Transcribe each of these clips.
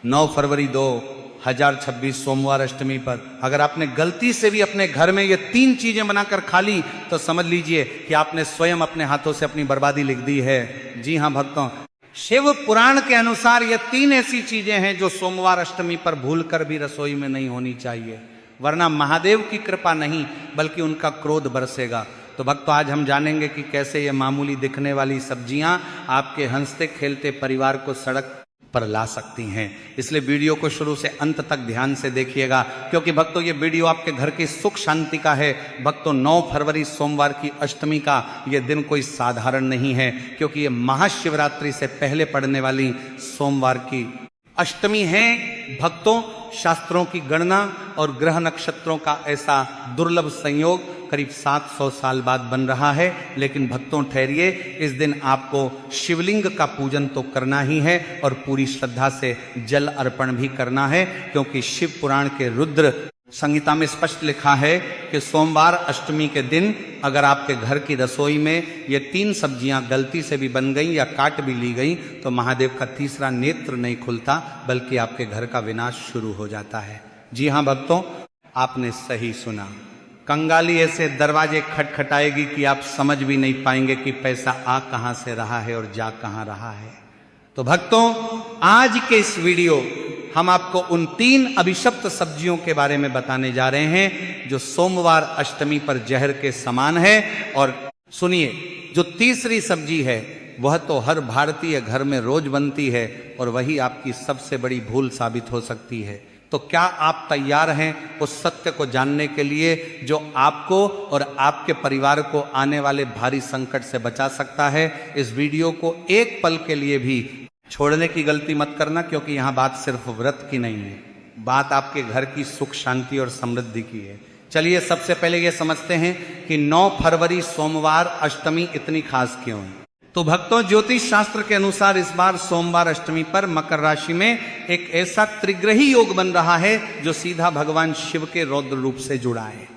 9 फरवरी 2026 सोमवार अष्टमी पर अगर आपने गलती से भी अपने घर में ये 3 चीजें बनाकर खा ली तो समझ लीजिए कि आपने स्वयं अपने हाथों से अपनी बर्बादी लिख दी है। जी हाँ भक्तों, शिव पुराण के अनुसार ये 3 ऐसी चीजें हैं जो सोमवार अष्टमी पर भूलकर भी रसोई में नहीं होनी चाहिए, वरना महादेव की कृपा नहीं बल्कि उनका क्रोध बरसेगा। तो भक्तों, आज हम जानेंगे कि कैसे ये मामूली दिखने वाली सब्जियां आपके हंसते खेलते परिवार को सड़क पर ला सकती हैं। इसलिए वीडियो को शुरू से अंत तक ध्यान से देखिएगा, क्योंकि भक्तों ये वीडियो आपके घर की सुख शांति का है। भक्तों, 9 फरवरी सोमवार की अष्टमी का ये दिन कोई साधारण नहीं है, क्योंकि ये महाशिवरात्रि से पहले पड़ने वाली सोमवार की अष्टमी है। भक्तों, शास्त्रों की गणना और ग्रह नक्षत्रों का ऐसा दुर्लभ संयोग करीब 700 साल बाद बन रहा है। लेकिन भक्तों ठहरिए, इस दिन आपको शिवलिंग का पूजन तो करना ही है और पूरी श्रद्धा से जल अर्पण भी करना है, क्योंकि शिव पुराण के रुद्र संहिता में स्पष्ट लिखा है कि सोमवार अष्टमी के दिन अगर आपके घर की रसोई में ये 3 सब्जियां गलती से भी बन गई या काट भी ली गई तो महादेव का तीसरा नेत्र नहीं खुलता, बल्कि आपके घर का विनाश शुरू हो जाता है। जी हाँ भक्तों, आपने सही सुना। कंगाली ऐसे दरवाजे खटखटाएगी कि आप समझ भी नहीं पाएंगे कि पैसा आ कहां से रहा है और जा कहां रहा है। तो भक्तों, आज के इस वीडियो हम आपको उन 3 अभिशप्त सब्जियों के बारे में बताने जा रहे हैं जो सोमवार अष्टमी पर जहर के समान है। और सुनिए, जो तीसरी सब्जी है वह तो हर भारतीय घर में रोज बनती है और वही आपकी सबसे बड़ी भूल साबित हो सकती है। तो क्या आप तैयार हैं उस सत्य को जानने के लिए जो आपको और आपके परिवार को आने वाले भारी संकट से बचा सकता है? इस वीडियो को एक पल के लिए भी छोड़ने की गलती मत करना, क्योंकि यहाँ बात सिर्फ व्रत की नहीं है, बात आपके घर की सुख शांति और समृद्धि की है। चलिए सबसे पहले ये समझते हैं कि 9 फरवरी सोमवार अष्टमी इतनी खास क्यों है। तो भक्तों, ज्योतिष शास्त्र के अनुसार इस बार सोमवार अष्टमी पर मकर राशि में एक ऐसा त्रिग्रही योग बन रहा है जो सीधा भगवान शिव के रौद्र रूप से जुड़ा है।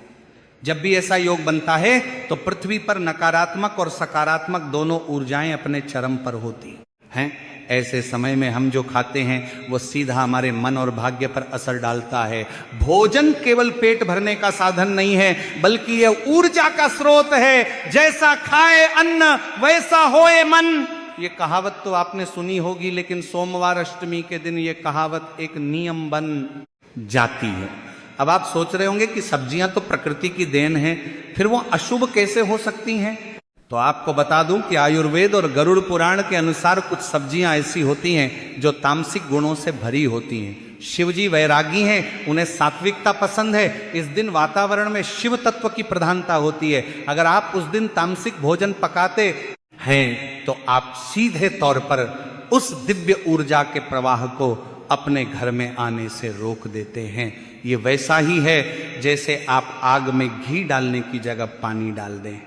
जब भी ऐसा योग बनता है तो पृथ्वी पर नकारात्मक और सकारात्मक दोनों ऊर्जाएं अपने चरम पर होती हैं। ऐसे समय में हम जो खाते हैं वो सीधा हमारे मन और भाग्य पर असर डालता है। भोजन केवल पेट भरने का साधन नहीं है, बल्कि यह ऊर्जा का स्रोत है। जैसा खाए अन्न वैसा होए मन, ये कहावत तो आपने सुनी होगी, लेकिन सोमवार अष्टमी के दिन ये कहावत एक नियम बन जाती है। अब आप सोच रहे होंगे कि सब्जियां तो प्रकृति की देन है, फिर वो अशुभ कैसे हो सकती हैं? तो आपको बता दूं कि आयुर्वेद और गरुड़ पुराण के अनुसार कुछ सब्जियां ऐसी होती हैं जो तामसिक गुणों से भरी होती हैं। शिवजी वैरागी हैं, उन्हें सात्विकता पसंद है। इस दिन वातावरण में शिव तत्व की प्रधानता होती है। अगर आप उस दिन तामसिक भोजन पकाते हैं तो आप सीधे तौर पर उस दिव्य ऊर्जा के प्रवाह को अपने घर में आने से रोक देते हैं। ये वैसा ही है जैसे आप आग में घी डालने की जगह पानी डाल दें।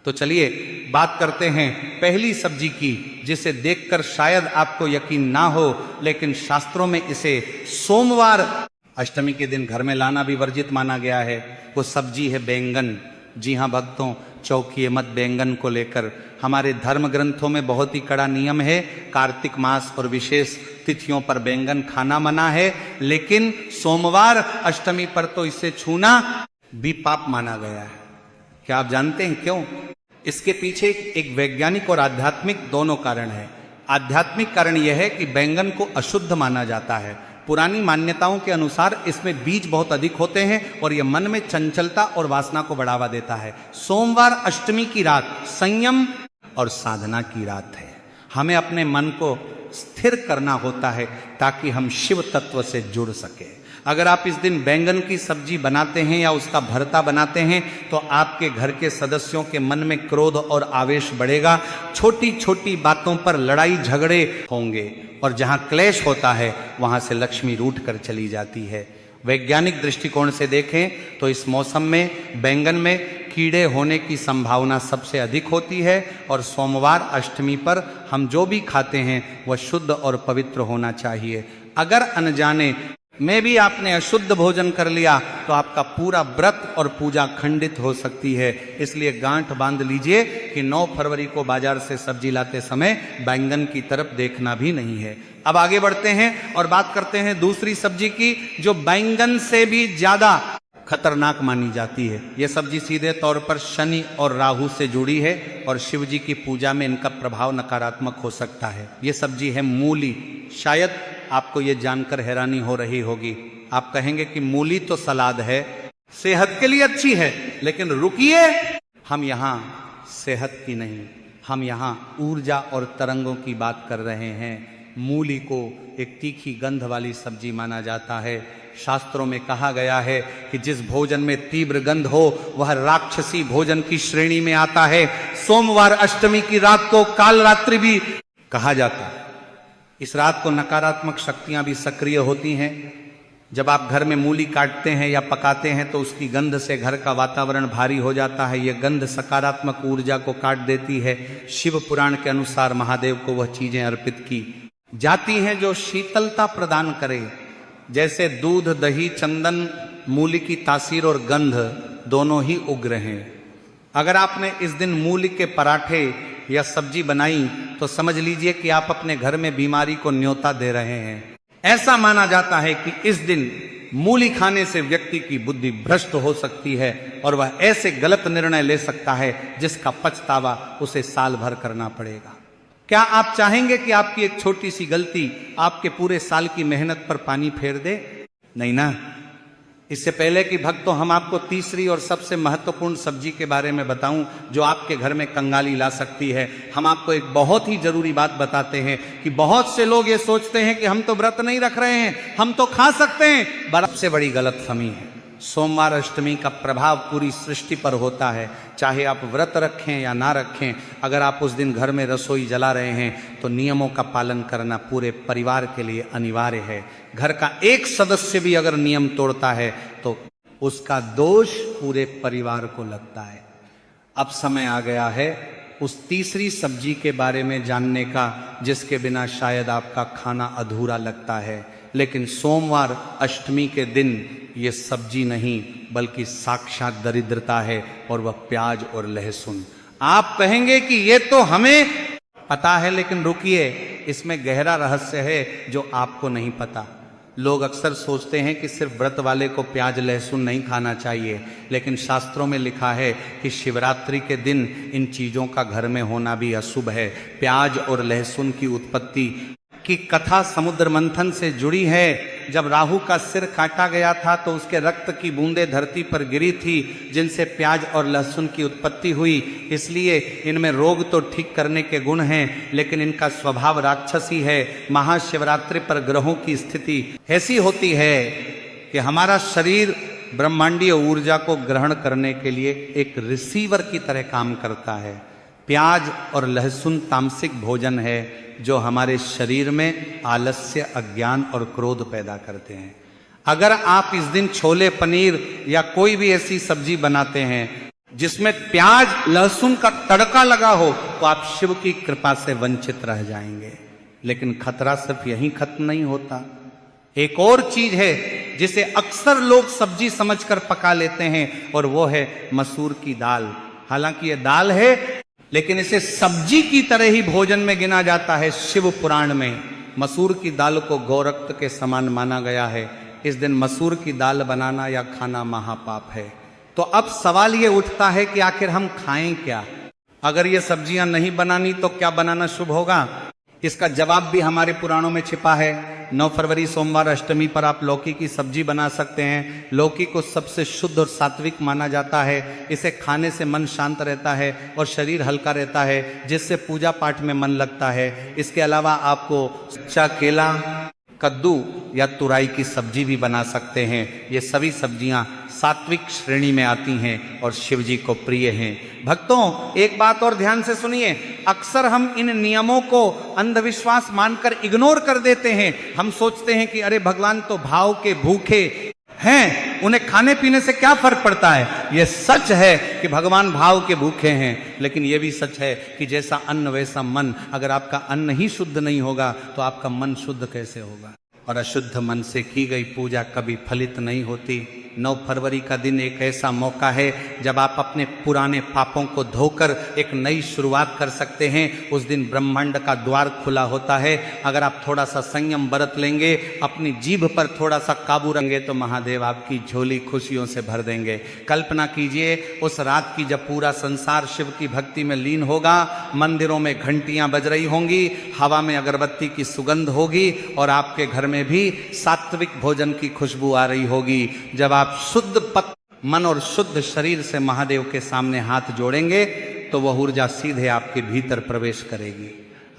तो चलिए बात करते हैं पहली सब्जी की, जिसे देखकर शायद आपको यकीन ना हो, लेकिन शास्त्रों में इसे सोमवार अष्टमी के दिन घर में लाना भी वर्जित माना गया है। वो सब्जी है बैंगन। जी हाँ भक्तों, चौंकिए मत बैंगन को लेकर। हमारे धर्म ग्रंथों में बहुत ही कड़ा नियम है। कार्तिक मास और विशेष तिथियों पर बैंगन खाना मना है, लेकिन सोमवार अष्टमी पर तो इसे छूना भी पाप माना गया है। क्या आप जानते हैं क्यों? इसके पीछे एक वैज्ञानिक और आध्यात्मिक दोनों कारण है। आध्यात्मिक कारण यह है कि बैंगन को अशुद्ध माना जाता है। पुरानी मान्यताओं के अनुसार इसमें बीज बहुत अधिक होते हैं और यह मन में चंचलता और वासना को बढ़ावा देता है। सोमवार अष्टमी की रात संयम और साधना की रात है। हमें अपने मन को स्थिर करना होता है ताकि हम शिव तत्व से जुड़ सके। अगर आप इस दिन बैंगन की सब्जी बनाते हैं या उसका भरता बनाते हैं तो आपके घर के सदस्यों के मन में क्रोध और आवेश बढ़ेगा। छोटी छोटी बातों पर लड़ाई झगड़े होंगे और जहां क्लेश होता है वहां से लक्ष्मी रूठ कर चली जाती है। वैज्ञानिक दृष्टिकोण से देखें तो इस मौसम में बैंगन में कीड़े होने की संभावना सबसे अधिक होती है और सोमवार अष्टमी पर हम जो भी खाते हैं वह शुद्ध और पवित्र होना चाहिए। अगर अनजाने में भी आपने अशुद्ध भोजन कर लिया तो आपका पूरा व्रत और पूजा खंडित हो सकती है। इसलिए गांठ बांध लीजिए कि 9 फरवरी को बाजार से सब्जी लाते समय बैंगन की तरफ देखना भी नहीं है। अब आगे बढ़ते हैं और बात करते हैं दूसरी सब्जी की, जो बैंगन से भी ज्यादा खतरनाक मानी जाती है। यह सब्जी सीधे तौर पर शनि और राहु से जुड़ी है और शिव जी की पूजा में इनका प्रभाव नकारात्मक हो सकता है। यह सब्जी है मूली। शायद आपको यह जानकर हैरानी हो रही होगी, आप कहेंगे कि मूली तो सलाद है, सेहत के लिए अच्छी है, लेकिन रुकिए, हम यहां सेहत की नहीं, हम यहां ऊर्जा और तरंगों की बात कर रहे हैं। मूली को एक तीखी गंध वाली सब्जी माना जाता है। शास्त्रों में कहा गया है कि जिस भोजन में तीव्र गंध हो वह राक्षसी भोजन की श्रेणी में आता है। सोमवार अष्टमी की रात को काल रात्रि भी कहा जाता है। इस रात को नकारात्मक शक्तियां भी सक्रिय होती हैं। जब आप घर में मूली काटते हैं या पकाते हैं तो उसकी गंध से घर का वातावरण भारी हो जाता है। यह गंध सकारात्मक ऊर्जा को काट देती है। शिव पुराण के अनुसार महादेव को वह चीजें अर्पित की जाती हैं जो शीतलता प्रदान करे, जैसे दूध, दही, चंदन। मूली की तासीर और गंध दोनों ही उग्र हैं। अगर आपने इस दिन मूली के पराठे या सब्जी बनाई तो समझ लीजिए कि आप अपने घर में बीमारी को न्योता दे रहे हैं। ऐसा माना जाता है कि इस दिन मूली खाने से व्यक्ति की बुद्धि भ्रष्ट हो सकती है और वह ऐसे गलत निर्णय ले सकता है जिसका पछतावा उसे साल भर करना पड़ेगा। क्या आप चाहेंगे कि आपकी एक छोटी सी गलती आपके पूरे साल की मेहनत पर पानी फेर दे? नहीं ना। इससे पहले कि भक्तों हम आपको तीसरी और सबसे महत्वपूर्ण सब्जी के बारे में बताऊं जो आपके घर में कंगाली ला सकती है, हम आपको एक बहुत ही जरूरी बात बताते हैं कि बहुत से लोग ये सोचते हैं कि हम तो व्रत नहीं रख रहे हैं, हम तो खा सकते हैं। सबसे बड़ी गलतफहमी है। सोमवार अष्टमी का प्रभाव पूरी सृष्टि पर होता है। चाहे आप व्रत रखें या ना रखें, अगर आप उस दिन घर में रसोई जला रहे हैं तो नियमों का पालन करना पूरे परिवार के लिए अनिवार्य है। घर का एक सदस्य भी अगर नियम तोड़ता है तो उसका दोष पूरे परिवार को लगता है। अब समय आ गया है उस तीसरी सब्जी के बारे में जानने का जिसके बिना शायद आपका खाना अधूरा लगता है। लेकिन सोमवार अष्टमी के दिन ये सब्जी नहीं बल्कि साक्षात दरिद्रता है और वह प्याज और लहसुन। आप कहेंगे कि ये तो हमें पता है, लेकिन रुकिए, इसमें गहरा रहस्य है जो आपको नहीं पता। लोग अक्सर सोचते हैं कि सिर्फ व्रत वाले को प्याज लहसुन नहीं खाना चाहिए, लेकिन शास्त्रों में लिखा है कि शिवरात्रि के दिन इन चीजों का घर में होना भी अशुभ है। प्याज और लहसुन की उत्पत्ति की कथा समुद्र मंथन से जुड़ी है। जब राहु का सिर काटा गया था तो उसके रक्त की बूंदें धरती पर गिरी थी जिनसे प्याज और लहसुन की उत्पत्ति हुई। इसलिए इनमें रोग तो ठीक करने के गुण हैं, लेकिन इनका स्वभाव राक्षसी है। महाशिवरात्रि पर ग्रहों की स्थिति ऐसी होती है कि हमारा शरीर ब्रह्मांडीय ऊर्जा को ग्रहण करने के लिए एक रिसीवर की तरह काम करता है। प्याज और लहसुन तामसिक भोजन है जो हमारे शरीर में आलस्य, अज्ञान और क्रोध पैदा करते हैं। अगर आप इस दिन छोले पनीर या कोई भी ऐसी सब्जी बनाते हैं जिसमें प्याज लहसुन का तड़का लगा हो तो आप शिव की कृपा से वंचित रह जाएंगे। लेकिन खतरा सिर्फ यहीं खत्म नहीं होता। एक और चीज है जिसे अक्सर लोग सब्जी समझकर पका लेते हैं और वो है मसूर की दाल। हालांकि ये दाल है लेकिन इसे सब्जी की तरह ही भोजन में गिना जाता है। शिव पुराण में मसूर की दाल को गौरक्त के समान माना गया है। इस दिन मसूर की दाल बनाना या खाना महापाप है। तो अब सवाल ये उठता है कि आखिर हम खाएं क्या? अगर ये सब्जियां नहीं बनानी तो क्या बनाना शुभ होगा? इसका जवाब भी हमारे पुराणों में छिपा है। 9 फरवरी सोमवार अष्टमी पर आप लौकी की सब्जी बना सकते हैं। लौकी को सबसे शुद्ध और सात्विक माना जाता है। इसे खाने से मन शांत रहता है और शरीर हल्का रहता है, जिससे पूजा पाठ में मन लगता है। इसके अलावा आपको कच्चा केला, कद्दू या तुरई की सब्जी भी बना सकते हैं। ये सभी सब्जियां सात्विक श्रेणी में आती हैं और शिव जी को प्रिय हैं। भक्तों, एक बात और ध्यान से सुनिए। अक्सर हम इन नियमों को अंधविश्वास मानकर इग्नोर कर देते हैं। हम सोचते हैं कि अरे भगवान तो भाव के भूखे हैं, उन्हें खाने पीने से क्या फर्क पड़ता है। यह सच है कि भगवान भाव के भूखे हैं, लेकिन यह भी सच है कि जैसा अन्न वैसा मन। अगर आपका अन्न ही शुद्ध नहीं होगा तो आपका मन शुद्ध कैसे होगा? और अशुद्ध मन से की गई पूजा कभी फलित नहीं होती। 9 फरवरी का दिन एक ऐसा मौका है जब आप अपने पुराने पापों को धोकर एक नई शुरुआत कर सकते हैं। उस दिन ब्रह्मांड का द्वार खुला होता है। अगर आप थोड़ा सा संयम बरत लेंगे, अपनी जीभ पर थोड़ा सा काबू रखेंगे, तो महादेव आपकी झोली खुशियों से भर देंगे। कल्पना कीजिए उस रात की जब पूरा संसार शिव की भक्ति में लीन होगा, मंदिरों में घंटियां बज रही होंगी, हवा में अगरबत्ती की सुगंध होगी और आपके घर में भी सात्विक भोजन की खुशबू आ रही होगी। जब आप शुद्ध मन और शुद्ध शरीर से महादेव के सामने हाथ जोड़ेंगे तो वह ऊर्जा सीधे आपके भीतर प्रवेश करेगी।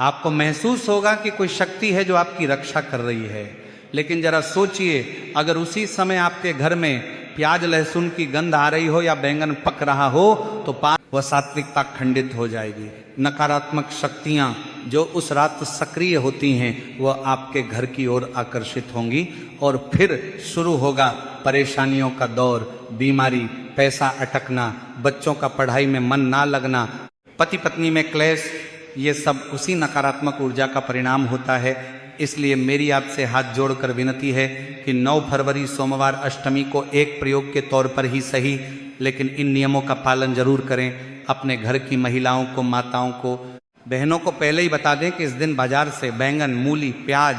आपको महसूस होगा कि कोई शक्ति है जो आपकी रक्षा कर रही है। लेकिन जरा सोचिए, अगर उसी समय आपके घर में प्याज लहसुन की गंध आ रही हो या बैंगन पक रहा हो तो वह सात्विकता खंडित हो जाएगी। नकारात्मक शक्तियां जो उस रात सक्रिय होती हैं वह आपके घर की ओर आकर्षित होंगी और फिर शुरू होगा परेशानियों का दौर, बीमारी, पैसा अटकना, बच्चों का पढ़ाई में मन ना लगना, पति पत्नी में क्लेश। ये सब उसी नकारात्मक ऊर्जा का परिणाम होता है। इसलिए मेरी आपसे हाथ जोड़कर विनती है कि 9 फरवरी सोमवार अष्टमी को एक प्रयोग के तौर पर ही सही, लेकिन इन नियमों का पालन जरूर करें। अपने घर की महिलाओं को, माताओं को, बहनों को पहले ही बता दें कि इस दिन बाजार से बैंगन, मूली, प्याज,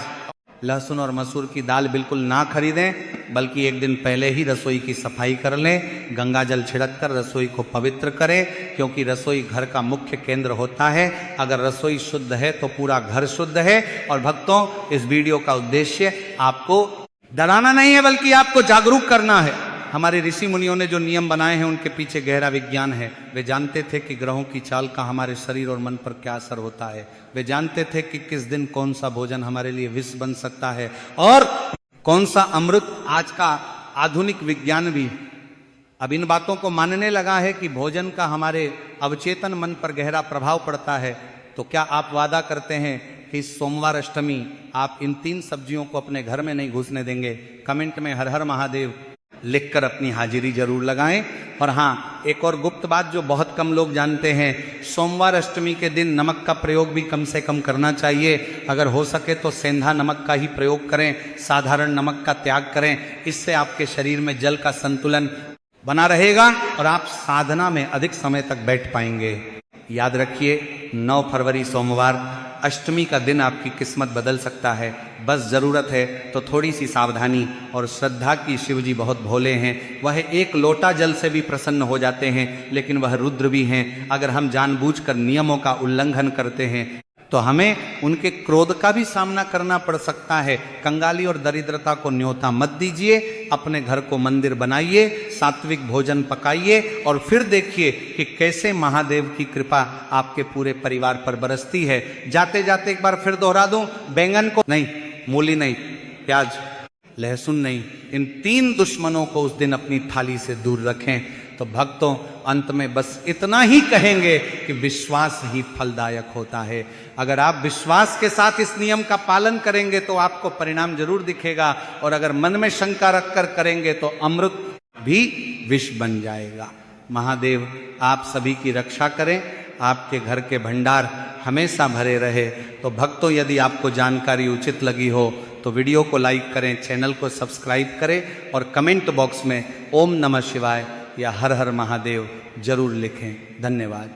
लहसुन और मसूर की दाल बिल्कुल ना खरीदें, बल्कि एक दिन पहले ही रसोई की सफाई कर लें। गंगा जल छिड़क कर रसोई को पवित्र करें, क्योंकि रसोई घर का मुख्य केंद्र होता है। अगर रसोई शुद्ध है तो पूरा घर शुद्ध है। और भक्तों, इस वीडियो का उद्देश्य आपको डराना नहीं है, बल्कि आपको जागरूक करना है। हमारे ऋषि मुनियों ने जो नियम बनाए हैं उनके पीछे गहरा विज्ञान है। वे जानते थे कि ग्रहों की चाल का हमारे शरीर और मन पर क्या असर होता है। वे जानते थे कि किस दिन कौन सा भोजन हमारे लिए विष बन सकता है और कौन सा अमृत। आज का आधुनिक विज्ञान भी अब इन बातों को मानने लगा है कि भोजन का हमारे अवचेतन मन पर गहरा प्रभाव पड़ता है। तो क्या आप वादा करते हैं कि इस सोमवार अष्टमी आप इन 3 सब्जियों को अपने घर में नहीं घुसने देंगे? कमेंट में हर हर महादेव लिखकर अपनी हाजिरी जरूर लगाएं। और हाँ, एक और गुप्त बात जो बहुत कम लोग जानते हैं, सोमवार अष्टमी के दिन नमक का प्रयोग भी कम से कम करना चाहिए। अगर हो सके तो सेंधा नमक का ही प्रयोग करें, साधारण नमक का त्याग करें। इससे आपके शरीर में जल का संतुलन बना रहेगा और आप साधना में अधिक समय तक बैठ पाएंगे। याद रखिए, 9 फरवरी सोमवार अष्टमी का दिन आपकी किस्मत बदल सकता है। बस ज़रूरत है तो थोड़ी सी सावधानी और श्रद्धा की। शिवजी बहुत भोले हैं, वह एक लोटा जल से भी प्रसन्न हो जाते हैं, लेकिन वह रुद्र भी हैं। अगर हम जानबूझकर नियमों का उल्लंघन करते हैं तो हमें उनके क्रोध का भी सामना करना पड़ सकता है। कंगाली और दरिद्रता को न्योता मत दीजिए। अपने घर को मंदिर बनाइए, सात्विक भोजन पकाइए और फिर देखिए कि कैसे महादेव की कृपा आपके पूरे परिवार पर बरसती है। जाते जाते एक बार फिर दोहरा दूं, बैंगन को नहीं, मूली नहीं, प्याज, लहसुन नहीं, इन 3 दुश्मनों को उस दिन अपनी थाली से दूर रखें। तो भक्तों, अंत में बस इतना ही कहेंगे कि विश्वास ही फलदायक होता है। अगर आप विश्वास के साथ इस नियम का पालन करेंगे तो आपको परिणाम जरूर दिखेगा, और अगर मन में शंका रखकर करेंगे तो अमृत भी विष बन जाएगा। महादेव आप सभी की रक्षा करें, आपके घर के भंडार हमेशा भरे रहे। तो भक्तों, यदि आपको जानकारी उचित लगी हो तो वीडियो को लाइक करें, चैनल को सब्सक्राइब करें और कमेंट बॉक्स में ओम नमः शिवाय या हर हर महादेव जरूर लिखें। धन्यवाद।